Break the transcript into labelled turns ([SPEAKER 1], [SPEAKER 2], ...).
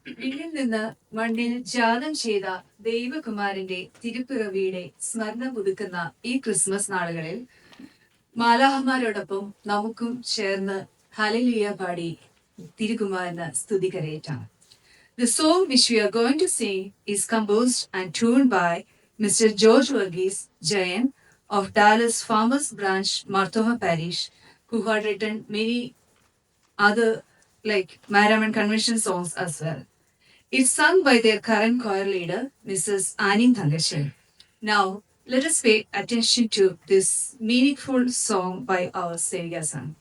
[SPEAKER 1] വിണ്ണിൽ നിന്ന് മണ്ണിൽ ജാതം ചെയ്ത ദൈവകുമാരന്റെ തിരുപ്പിറവിയുടെ സ്മരണ പുതുക്കുന്ന ഈ ക്രിസ്മസ് നാളുകളിൽ മാലാഹമാരോടൊപ്പം നമുക്കും ചേർന്ന് ഹല്ലേലൂയ പാടി തിരുകുമാരന് സ്തുതി കരയേറ്റാം. The song which we are going to sing is composed and tuned by Mr. George Verghese Jayan of Dallas Farmers Branch, Marthoma Parish, who had written many other like Maraman convention songs as well. It's sung by their current choir leader, Mrs. Anin Thangashan. Now, let us pay attention to this meaningful song by our Savior Son.